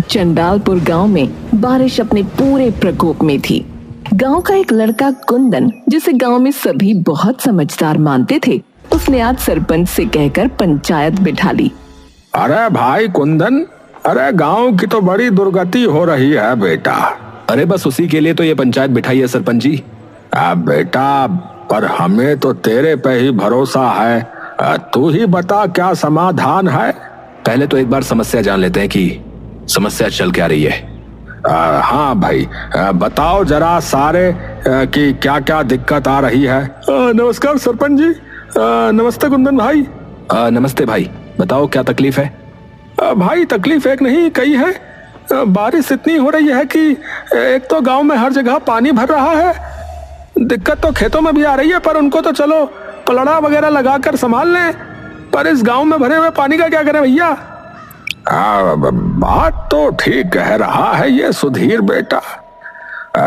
चंडालपुर गांव में बारिश अपने पूरे प्रकोप में थी। गांव का एक लड़का कुंदन, जिसे गांव में सभी बहुत समझदार मानते थे, उसने आज सरपंच से कहकर पंचायत बिठा ली। अरे भाई कुंदन, अरे गांव की तो बड़ी दुर्गति हो रही है बेटा। अरे बस उसी के लिए तो ये पंचायत बिठाई है सरपंच जी। बेटा, पर हमें तो तेरे पे ही भरोसा है। तू ही बता क्या समाधान है। पहले तो एक बार समस्या जान लेते हैं कि समस्या चल क्या रही है। हाँ भाई, बताओ जरा सारे कि क्या क्या दिक्कत आ रही है। नमस्कार सरपंच जी। नमस्ते कुंदन भाई। नमस्ते भाई, बताओ क्या तकलीफ है। भाई तकलीफ एक नहीं कई है। बारिश इतनी हो रही है कि एक तो गांव में हर जगह पानी भर रहा है। दिक्कत तो खेतों में भी आ रही है, पर उनको तो चलो पलड़ा वगैरह लगाकर संभाल लें, पर इस गांव में भरे हुए पानी का क्या करें भैया। बात तो ठीक कह रहा है ये सुधीर बेटा।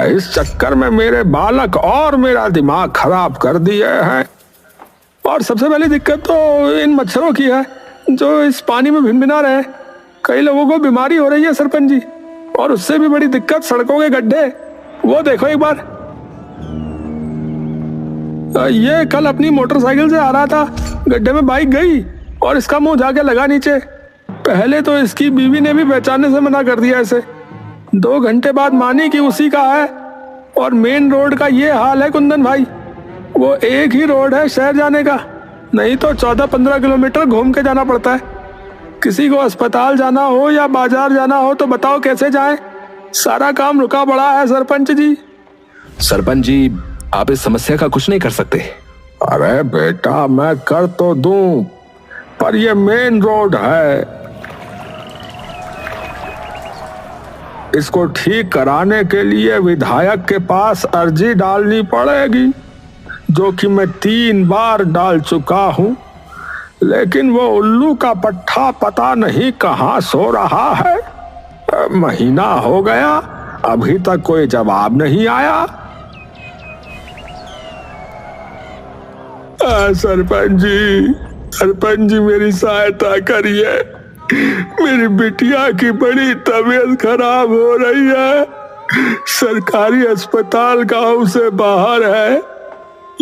इस चक्कर में मेरे बालक और मेरा दिमाग खराब कर दिए हैं। और सबसे पहली दिक्कत तो इन मच्छरों की है जो इस पानी में भिनभिना रहे हैं। कई लोगों को बीमारी हो रही है सरपंच जी। और उससे भी बड़ी दिक्कत सड़कों के गड्ढे। वो देखो एक बार, ये कल अपनी मोटरसाइकिल से आ रहा था, गड्ढे में बाइक गई और इसका मुंह जाके लगा नीचे। पहले तो इसकी बीवी ने भी पहचानने से मना कर दिया इसे। 2 घंटे बाद मानी कि उसी का है। और मेन रोड का ये हाल है कुंदन भाई, वो एक ही रोड है शहर जाने का, नहीं तो 14-15 किलोमीटर घूम के जाना पड़ता है। किसी को अस्पताल जाना हो या बाजार जाना हो तो बताओ कैसे जाएं। सारा काम रुका पड़ा है सरपंच जी। सरपंच जी, आप इस समस्या का कुछ नहीं कर सकते। अरे बेटा, मैं कर तो दूं, पर ये मेन रोड है, इसको ठीक कराने के लिए विधायक के पास अर्जी डालनी पड़ेगी, जो कि मैं 3 बार डाल चुका हूं। लेकिन वो उल्लू का पट्टा पता नहीं कहां सो रहा है। महीना हो गया, अभी तक कोई जवाब नहीं आया। सरपंच जी मेरी सहायता करिए। मेरी बिटिया की बड़ी तबीयत खराब हो रही है। सरकारी अस्पताल गांव से बाहर है,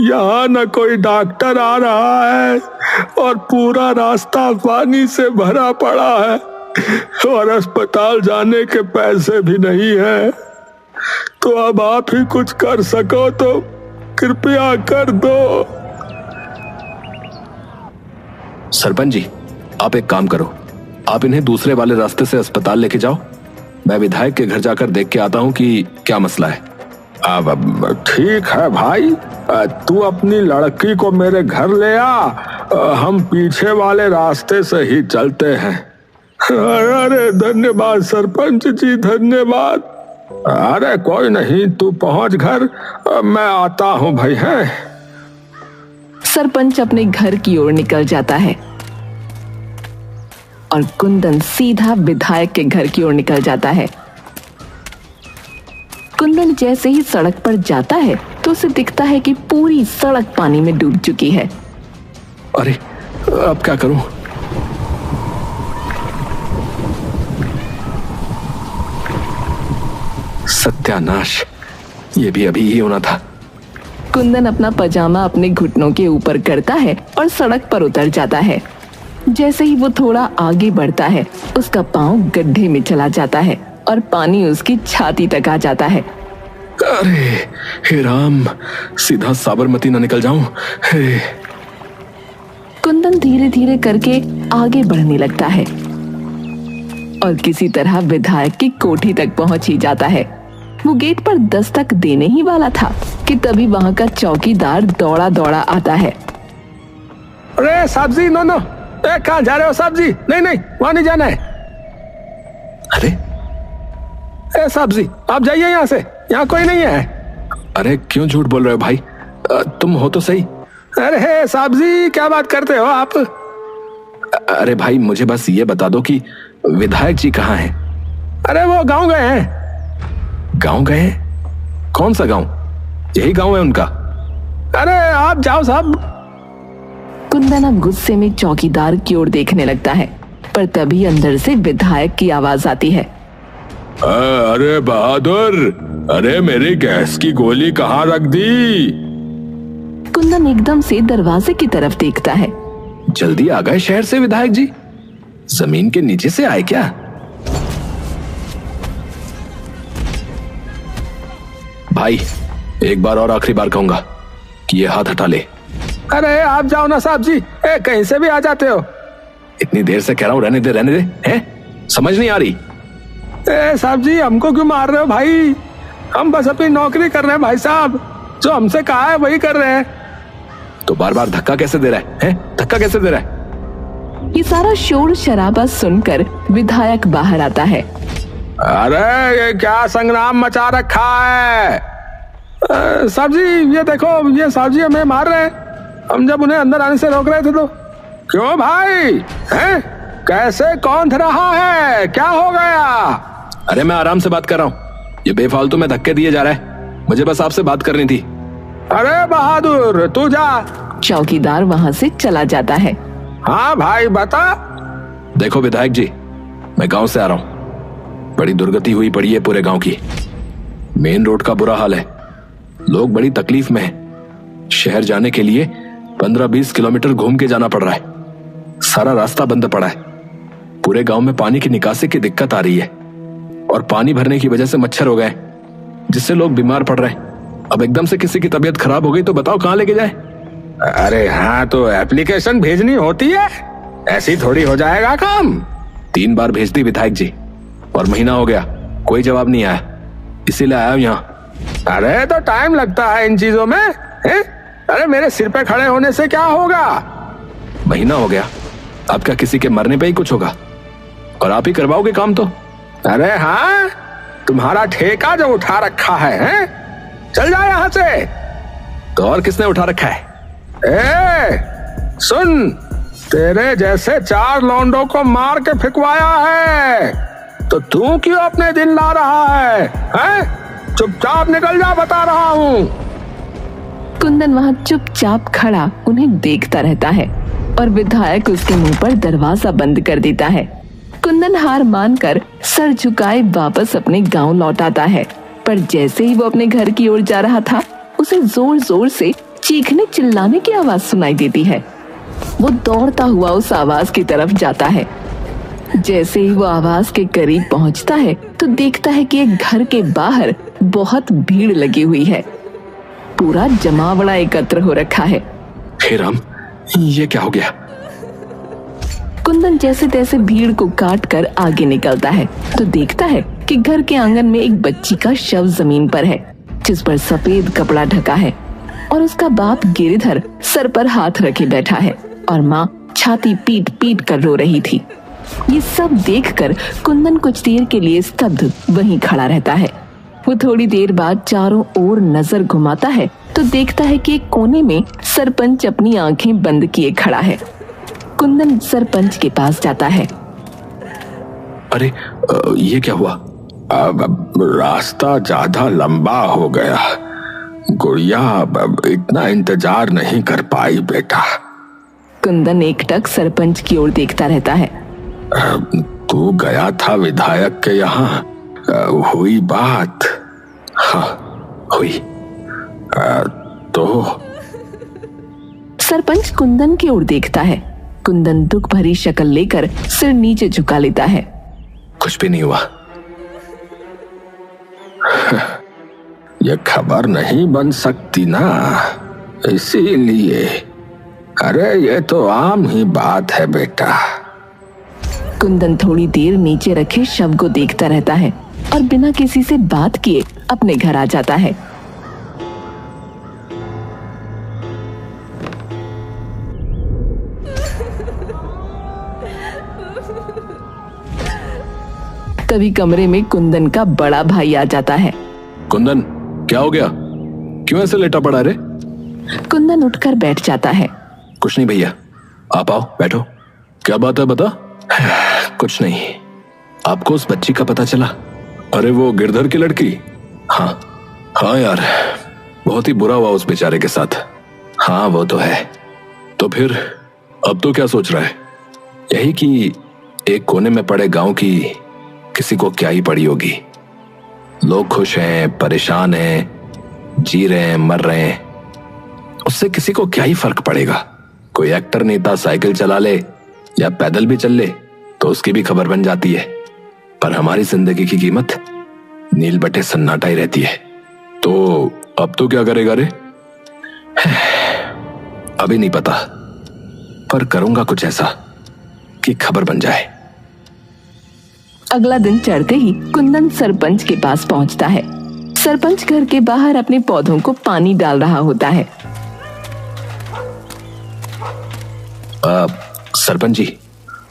यहाँ न कोई डॉक्टर आ रहा है और पूरा रास्ता पानी से भरा पड़ा है और अस्पताल जाने के पैसे भी नहीं है। तो अब आप ही कुछ कर सको तो कृपया कर दो। सरपंच जी, आप एक काम करो, आप इन्हें दूसरे वाले रास्ते से अस्पताल लेके जाओ। मैं विधायक के घर जाकर देख के आता हूँ कि क्या मसला है। अब ठीक है भाई, तू अपनी लड़की को मेरे घर ले आ, हम पीछे वाले रास्ते से ही चलते हैं। अरे धन्यवाद सरपंच जी, धन्यवाद। अरे कोई नहीं, तू पहुंच घर, मैं आता हूँ भाई। है सरपंच अपने घर की ओर निकल जाता है और कुंदन सीधा विधायक के घर की ओर निकल जाता है। कुंदन जैसे ही सड़क पर जाता है तो उसे दिखता है कि पूरी सड़क पानी में डूब चुकी है। अरे अब क्या करूं? सत्यानाश, ये भी अभी ही होना था। कुंदन अपना पजामा अपने घुटनों के ऊपर करता है और सड़क पर उतर जाता है। जैसे ही वो थोड़ा आगे बढ़ता है, उसका पांव गड्ढे में चला जाता है और पानी उसकी छाती तक आ जाता है। अरे हे राम, सीधा साबरमती ना निकल जाऊं। हे। कुंदन धीरे धीरे करके आगे बढ़ने लगता है और किसी तरह विधायक की कोठी तक पहुंच ही जाता है। वो गेट पर दस्तक देने ही वाला था कि तभी वहां का चौकीदार दौड़ा दौड़ा आता है। अरे साहब जी, नो कहाँ जा रहे हो साहब जी? नहीं, वहां नहीं जाना है। अरे साहब जी, आप जाइए यहाँ से, यहाँ कोई नहीं है। अरे क्यों झूठ बोल रहे हो भाई? तुम हो तो सही। अरे साहब जी, क्या बात करते हो आप? अरे भाई, मुझे बस ये बता दो कि विधायक जी कहाँ हैं? अरे वो गांव गए हैं। गांव गए हैं? कौन सा गांव? यही गांव है उनका? अरे आप जाओ साहब। कुंदन अब गुस्से में चौकीदार की ओर देखने लगता है, पर तभी अंदर से विधायक की आवाज आती है। अरे बहादुर, अरे मेरी गैस की गोली कहाँ रख दी? कुंदन एकदम से दरवाजे की तरफ देखता है। जल्दी आ गए शहर से विधायक जी? जमीन के नीचे से आए क्या? भाई एक बार और आखिरी बार कहूंगा कि ये हाथ हटा ले। अरे आप जाओ ना साहब जी, कहीं से भी आ जाते हो। इतनी देर से कह रहा हूं रहने दे हैं? समझ नहीं आ रही? साहब जी हमको क्यों मार रहे हो भाई? हम बस अपनी नौकरी कर रहे हैं भाई साहब, जो हमसे कहा है वही कर रहे हैं। तो बार बार धक्का कैसे दे रहा है? धक्का कैसे दे रहा है? ये सारा शोर शराबा सुनकर विधायक बाहर आता है। अरे ये क्या संग्राम मचा रखा है? साहब जी ये देखो, ये साहब जी हमें मार रहे हैं। हम जब उन्हें अंदर आने से रोक रहे थे तो। क्यों भाई? हैं? कैसे? कौन रहा है? क्या हो गया? अरे मैं आराम से बात कर रहा हूँ, ये बेफालतू में धक्के दिए जा रहा है। मुझे बस आपसे बात करनी थी। अरे बहादुर तू जा। चौकीदार वहां से चला जाता है। हाँ भाई बता। देखो विधायक जी, मैं गांव से आ रहा हूँ। बड़ी दुर्गति हुई पड़ी है पूरे गांव की। मेन रोड का बुरा हाल है, लोग बड़ी तकलीफ में हैं। शहर जाने के लिए 15-20 किलोमीटर घूम के जाना पड़ रहा है। सारा रास्ता बंद पड़ा है। पूरे गांव में पानी की निकासी की दिक्कत आ रही है और पानी भरने की वजह से मच्छर हो गए, जिससे लोग बीमार पड़ रहे हैं। अब एकदम से किसी की तबीयत खराब हो गई तो बताओ कहां लेके जाए? अरे हाँ, तो एप्लीकेशन भेजनी होती है, ऐसी थोड़ी हो जाएगा काम। 3 बार भेज दी विधायक जी और महीना हो गया, कोई जवाब नहीं आया, इसीलिए आया हूं यहाँ। अरे तो टाइम लगता है इन चीजों में, है? अरे मेरे सिर पे खड़े होने से क्या होगा? महीना हो गया, अब क्या किसी के मरने पे ही कुछ होगा? और आप ही करवाओगे काम तो? अरे हाँ, तुम्हारा ठेका जो उठा रखा है? चल जा यहाँ से। तो और किसने उठा रखा है? सुन, तेरे जैसे 4 लौंडों को मार के फिकवाया है, तो तू क्यों अपने दिन ला रहा है? चुपचाप निकल जा, बता रहा हूँ। कुंदन वहां चुपचाप खड़ा उन्हें देखता रहता है और विधायक उसके मुंह पर दरवाजा बंद कर देता है। कुंदन हार मानकर सर झुकाए वापस अपने गांव लौट आता है, पर जैसे ही वो अपने घर की ओर जा रहा था, उसे जोर जोर से चीखने चिल्लाने की आवाज सुनाई देती है। वो दौड़ता हुआ उस आवाज की तरफ जाता है। जैसे ही वो आवाज के करीब पहुंचता है तो देखता है कि एक घर के बाहर बहुत भीड़ लगी हुई है। पूरा जमावड़ा एकत्र हो रखा है। हे राम, ये क्या हो गया? कुंदन जैसे तैसे भीड़ को काट कर आगे निकलता है तो देखता है कि घर के आंगन में एक बच्ची का शव जमीन पर है, जिस पर सफेद कपड़ा ढका है, और उसका बाप गिरिधर सर पर हाथ रखे बैठा है और माँ छाती पीट पीट कर रो रही थी। ये सब देखकर कुंदन कुछ देर के लिए स्तब्ध वहीं खड़ा रहता है। वो थोड़ी देर बाद चारों ओर नजर घुमाता है तो देखता है कि एक कोने में सरपंच अपनी आंखें बंद किए खड़ा है। कुंदन सरपंच के पास जाता है। अरे ये क्या हुआ? अब रास्ता ज्यादा लंबा हो गया, गुड़िया अब इतना इंतजार नहीं कर पाई बेटा। कुंदन एकटक सरपंच की ओर देखता रहता है। तू गया था विधायक के यहाँ, हुई बात? हाँ हुई। तो सरपंच कुंदन की ओर देखता है। कुंदन दुख भरी शक्ल लेकर सिर नीचे झुका लेता है। कुछ भी नहीं हुआ। ये खबर नहीं बन सकती ना, इसीलिए। अरे ये तो आम ही बात है बेटा। कुंदन थोड़ी देर नीचे रखे शव को देखता रहता है और बिना किसी से बात किए अपने घर आ जाता है। तभी कमरे में कुंदन का बड़ा भाई आ जाता है। कुंदन, क्या हो गया? क्यों ऐसे लेटा पड़ा रे? कुंदन उठकर बैठ जाता है। कुछ नहीं भैया, आप आओ बैठो। क्या बात है बता? कुछ नहीं। आपको उस बच्ची का पता चला? अरे वो गिरधर की लड़की? हाँ यार, बहुत ही बुरा हुआ उस बेचारे के साथ। हाँ वो तो है। तो फिर अब तो क्या सोच रहा है? यही कि एक कोने में पड़े गांव की किसी को क्या ही पड़ी होगी। लोग खुश हैं, परेशान हैं, जी रहे हैं, मर रहे हैं, उससे किसी को क्या ही फर्क पड़ेगा। कोई एक्टर नेता साइकिल चला ले या पैदल भी चल ले तो उसकी भी खबर बन जाती है। पर हमारी जिंदगी की कीमत नील बटे सन्नाटा ही रहती है। तो अब तो क्या करेगा रे? अभी नहीं पता, पर करूंगा कुछ ऐसा कि खबर बन जाए। अगला दिन चढ़ते ही कुंदन सरपंच के पास पहुंचता है। सरपंच घर के बाहर अपने पौधों को पानी डाल रहा होता है। सरपंच जी।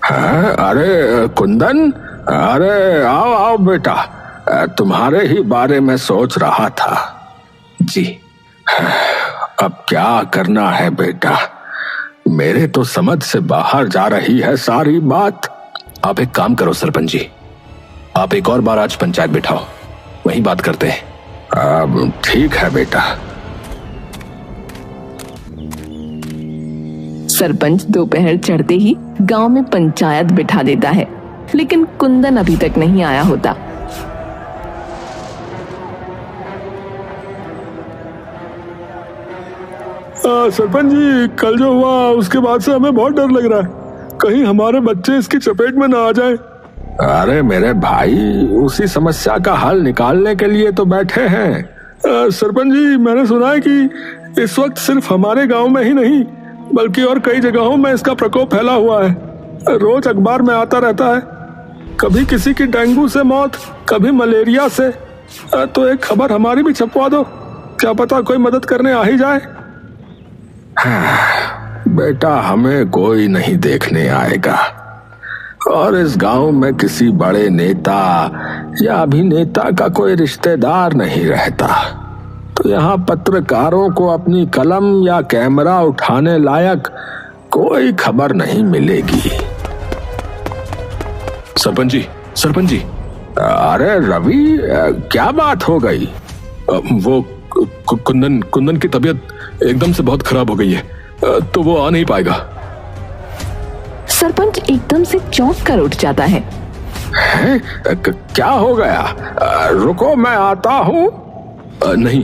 हाँ, अरे कुंदन, अरे आओ आओ बेटा, तुम्हारे ही बारे में सोच रहा था। जी। अब क्या करना है बेटा? मेरे तो समझ से बाहर जा रही है सारी बात। आप एक काम करो सरपंच जी, आप एक और बार आज पंचायत बिठाओ, वहीं बात करते हैं। अब ठीक है बेटा। सरपंच दोपहर चढ़ते ही गांव में पंचायत बिठा देता है, लेकिन कुंदन अभी तक नहीं आया होता। सरपंच जी, कल जो हुआ उसके बाद से हमें बहुत डर लग रहा है, कहीं हमारे बच्चे इसकी चपेट में ना आ जाए। अरे मेरे भाई, उसी समस्या का हल निकालने के लिए तो बैठे हैं। सरपंच जी, मैंने सुना है कि इस वक्त सिर्फ हमारे गांव में ही नहीं बल्कि और कई जगहों में इसका प्रकोप फैला हुआ है। रोज अखबार में आता रहता है, कभी किसी की डेंगू से मौत, कभी मलेरिया से। तो एक खबर हमारी भी छपवा दो, क्या पता कोई मदद करने आ ही जाए। बेटा, हमें कोई नहीं देखने आएगा और इस गांव में किसी बड़े नेता या अभिनेता का कोई रिश्तेदार नहीं रहता, तो यहाँ पत्रकारों को अपनी कलम या कैमरा उठाने लायक कोई खबर नहीं मिलेगी। सरपंच जी, सरपंच जी। अरे रवि, क्या बात हो गई? वो कुंदन की तबीयत एकदम से बहुत खराब हो गई है, तो वो आ नहीं पाएगा। सरपंच एकदम से चौंक कर उठ जाता है। क्या हो गया? रुको, मैं आता हूँ। नहीं,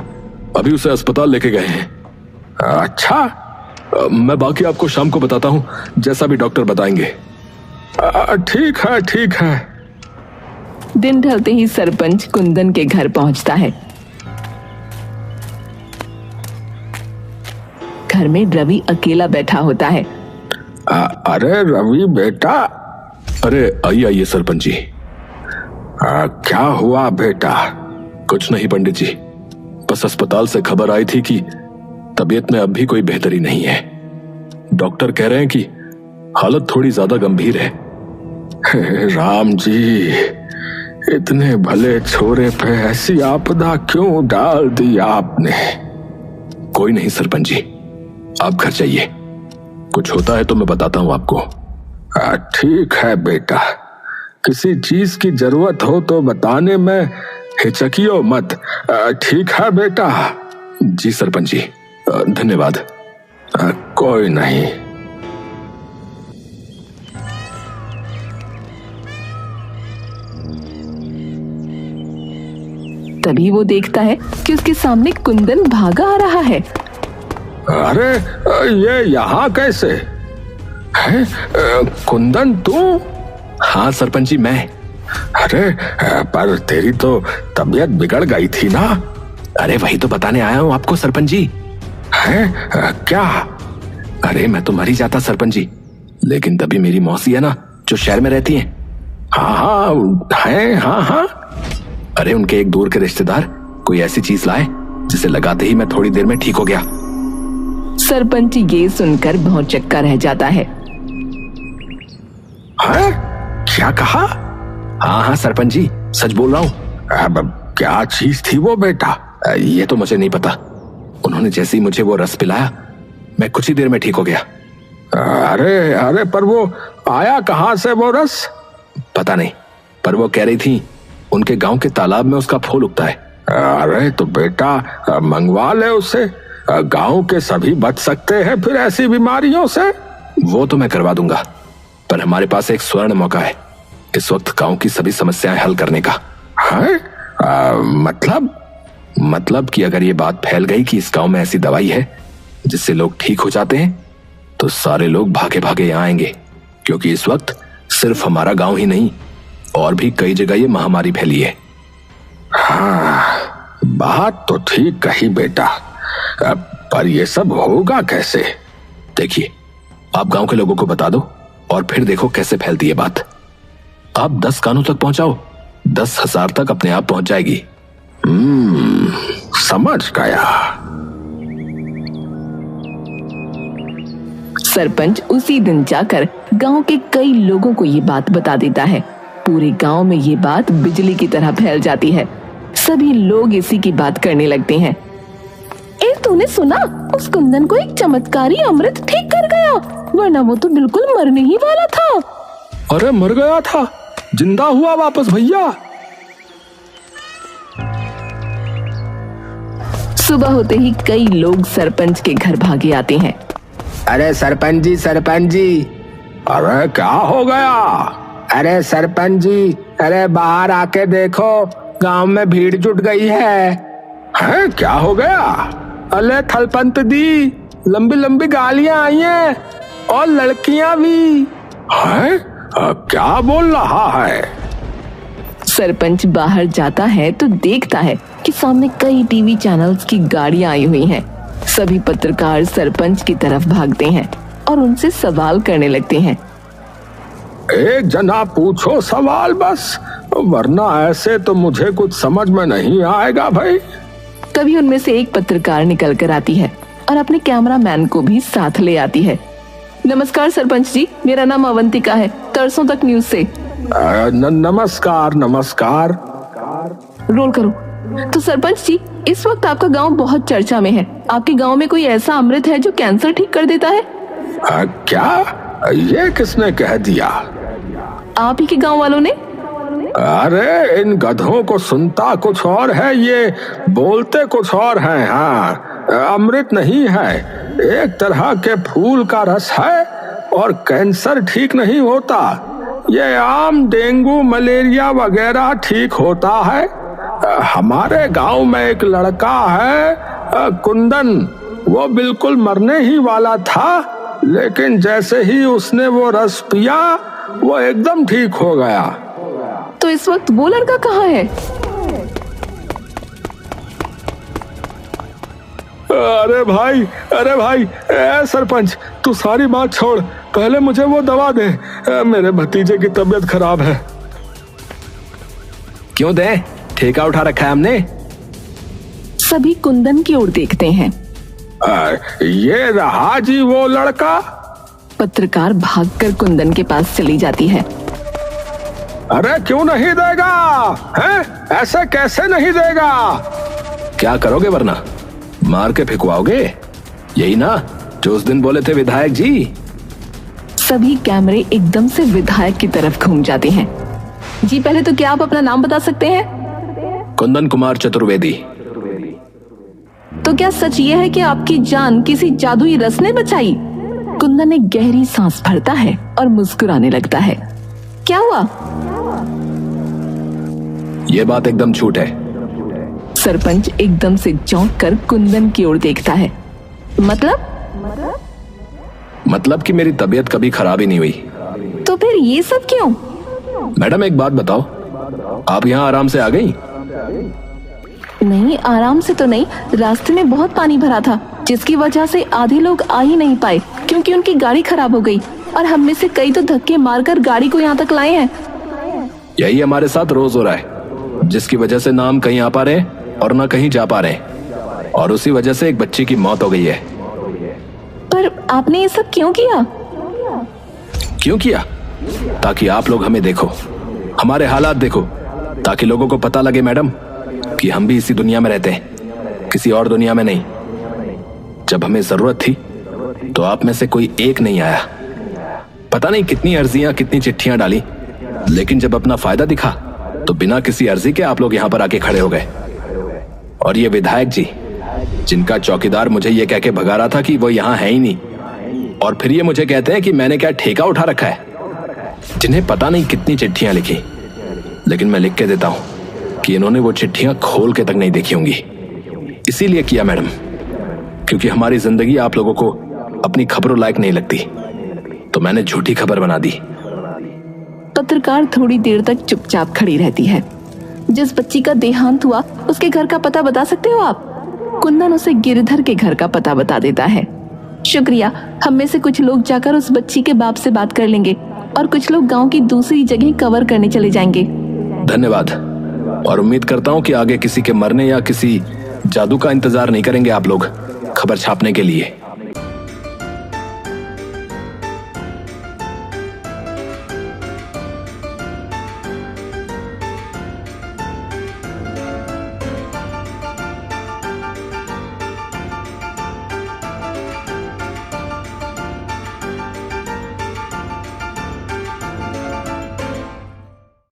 अभी उसे अस्पताल लेके गए हैं। अच्छा, मैं बाकी आपको शाम को बताता हूँ, जैसा भी डॉक्टर बताएंगे। ठीक है, ठीक है। दिन ढलते ही सरपंच कुंदन के घर पहुंचता है। घर में रवि अकेला बैठा होता है। अरे रवि बेटा। अरे आइए आइए सरपंच जी। क्या हुआ बेटा? कुछ नहीं पंडित जी, बस अस्पताल से खबर आई थी कि तबीयत में अब भी कोई बेहतरी नहीं है। डॉक्टर कह रहे हैं कि हालत थोड़ी ज्यादा गंभीर है। राम जी, इतने भले छोरे पे ऐसी आपदा क्यों डाल दी आपने? कोई नहीं सरपंच जी, आप घर जाइए, कुछ होता है तो मैं बताता हूं आपको। ठीक है बेटा, किसी चीज की जरूरत हो तो बताने में हिचकियो मत। ठीक है बेटा। जी सरपंच जी, धन्यवाद। कोई नहीं। तभी वो देखता है कि उसके सामने कुंदन भागा आ रहा है। अरे ये यहाँ कैसे है? कुंदन तू? हाँ सरपंच जी, मैं। अरे पर तेरी तो तबीयत बिगड़ गई थी ना? अरे वही तो बताने आया हूँ आपको सरपंच जी। है क्या? अरे मैं तो मर ही जाता सरपंच जी, लेकिन तभी मेरी मौसी है ना, जो शहर में रहती है। हाँ। अरे उनके एक दूर के रिश्तेदार कोई ऐसी चीज लाए जिसे लगाते ही मैं थोड़ी देर में ठीक हो गया। सरपंच ये सुनकर भौंचक्का रह जाता है। क्या कहा? हाँ सरपंच जी, सच बोल रहा हूँ। अब क्या चीज थी वो बेटा? ये तो मुझे नहीं पता, उन्होंने जैसे ही मुझे वो रस पिलाया मैं कुछ ही देर में ठीक हो गया। अरे पर वो आया कहाँ से वो रस? पता नहीं, पर वो कह रही थी उनके गांव के तालाब में उसका फूल उगता है। अरे तो बेटा मंगवा ले उसे, गांव के सभी बच सकते हैं फिर ऐसी बीमारियों से। वो तो मैं करवा दूंगा, पर हमारे पास एक स्वर्ण मौका है इस वक्त गांव की सभी समस्याएं हल करने का। है? मतलब कि अगर ये बात फैल गई कि इस गांव में ऐसी दवाई है जिससे लोग ठीक हो जाते हैं, तो सारे लोग भागे भागे यहाँ आएंगे, क्योंकि इस वक्त सिर्फ हमारा गांव ही नहीं, और भी कई जगह ये महामारी फैली है। हाँ, बात तो ठीक कही बेटा, पर ये सब होगा कैसे? देखिए, आप गांव के लोगों को बता दो और फिर देखो कैसे फैलती है बात। आप 10 कानों तक पहुंचाओ, 10,000 तक अपने आप पहुंच जाएगी। समझ गया। सरपंच उसी दिन जाकर गांव के कई लोगों को ये बात बता देता है। पूरे गांव में ये बात बिजली की तरह फैल जाती है। सभी लोग इसी की बात करने लगते हैं। तूने सुना, उस कुंदन को एक चमत्कारी अमृत ठीक कर गया, वरना वो तो बिल्कुल मरने ही वाला था। अरे मर गया था, जिंदा हुआ वापस भैया। सुबह होते ही कई लोग सरपंच के घर भागे आते हैं। अरे सरपंच जी। अरे क्या हो गया? अरे सरपंच जी, अरे बाहर आके देखो, गांव में भीड़ जुट गई है। हैं, क्या हो गया? अरे थलपंत दी, लंबी लंबी गालियां आई हैं और लड़कियां भी। हैं? क्या बोल रहा है? सरपंच बाहर जाता है तो देखता है कि सामने कई टीवी चैनल्स की गाड़ियां आई हुई हैं। सभी पत्रकार सरपंच की तरफ भागते हैं और उनसे सवाल करने लगते हैं। एक जना पूछो सवाल बस, वरना ऐसे तो मुझे कुछ समझ में नहीं आएगा भाई। तभी उनमें से एक पत्रकार निकल कर आती है और अपने कैमरामैन को भी साथ ले आती है। नमस्कार सरपंच जी, मेरा नाम अवंतिका है, तरसों तक न्यूज से। नमस्कार। रोल करो। तो सरपंच जी, इस वक्त आपका गांव बहुत चर्चा में है। आपके गांव में कोई ऐसा अमृत है जो कैंसर ठीक कर देता है? क्या? ये किसने कह दिया? आप ही के गांव वालों ने। अरे इन गधों को सुनता कुछ और है, ये बोलते कुछ और हैं। हाँ, अमृत नहीं है, एक तरह के फूल का रस है और कैंसर ठीक नहीं होता। ये आम डेंगू मलेरिया वगैरह ठीक होता है। हमारे गांव में एक लड़का है कुंदन, वो बिल्कुल मरने ही वाला था, लेकिन जैसे ही उसने वो रस पिया वो एकदम ठीक हो गया। तो इस वक्त वो लड़का कहाँ है? अरे भाई, सरपंच तू सारी बात छोड़, पहले मुझे वो दवा दे, मेरे भतीजे की तबीयत खराब है। क्यों दे? ठेका उठा रखा है हमने। सभी कुंदन की ओर देखते हैं। ये रहा जी वो लड़का। पत्रकार भागकर कुंदन के पास चली जाती है। अरे क्यों नहीं देगा? हैं? ऐसे कैसे नहीं देगा? क्या करोगे वरना? मार के फेंकवाओगे? यही ना जो उस दिन बोले थे विधायक जी। सभी कैमरे एकदम से विधायक की तरफ घूम जाते हैं। जी पहले तो क्या आप अपना नाम बता सकते हैं? कुंदन कुमार चतुर्वेदी। तो क्या सच ये है कि आपकी जान किसी जादुई रस ने बचाई? कुंदन एक गहरी सांस भरता है और मुस्कुराने लगता है। क्या हुआ? ये बात एकदम झूठ है। सरपंच एकदम से चौंक कर कुंदन की ओर देखता है। मतलब कि मेरी तबीयत कभी खराब ही नहीं हुई। तो फिर ये सब क्यों? मैडम एक बात बताओ, आप यहाँ आराम से आ गई? नहीं, आराम से तो नहीं, रास्ते में बहुत पानी भरा था, जिसकी वजह से आधे लोग आ ही नहीं पाए क्योंकि उनकी गाड़ी खराब हो गई, और हम में से कई तो धक्के मारकर गाड़ी को यहाँ तक लाए हैं। यही हमारे साथ रोज हो रहा है, जिसकी वजह से ना हम कहीं आ पा रहे हैं और ना कहीं जा पा रहे हैं, और उसी वजह से एक बच्ची की मौत हो गई है। पर आपने ये सब क्यों किया? क्यों किया? ताकि आप लोग हमें देखो, हमारे हालात देखो, ताकि लोगों को पता लगे मैडम कि हम भी इसी दुनिया में रहते हैं, किसी और दुनिया में नहीं। जब हमें जरूरत थी तो आप में से कोई एक नहीं आया। पता नहीं कितनी अर्जियां, कितनी चिट्ठियां डाली, लेकिन जब अपना फायदा दिखा तो बिना किसी अर्जी के आप लोग यहां पर आके खड़े हो गए। और ये विधायक जी, जिनका चौकीदार मुझे ये कह के भगा रहा था कि वो यहां है ही नहीं, और फिर ये मुझे कहते हैं कि मैंने क्या ठेका उठा रखा है। जिन्हें पता नहीं कितनी चिट्ठियां लिखी, लेकिन मैं लिख के देता हूं कि इन्होंने वो चिट्ठियां खोल के तक नहीं देखी होंगी। इसीलिए किया मैडम, क्योंकि हमारी जिंदगी आप लोगों को अपनी खबरों लायक नहीं लगती, तो मैंने झूठी खबर बना दी। पत्रकार थोड़ी देर तक चुपचाप खड़ी रहती है। जिस बच्ची का देहांत हुआ उसके घर का पता बता सकते हो आप? कुंदन उसे गिरधर के घर का पता बता देता है। शुक्रिया, हम में से कुछ लोग जाकर उस बच्ची के बाप से बात कर लेंगे और कुछ लोग गांव की दूसरी जगह कवर करने चले जाएंगे। धन्यवाद, और उम्मीद करता हूं कि आगे किसी के मरने या किसी जादू का इंतजार नहीं करेंगे आप लोग खबर छापने के लिए।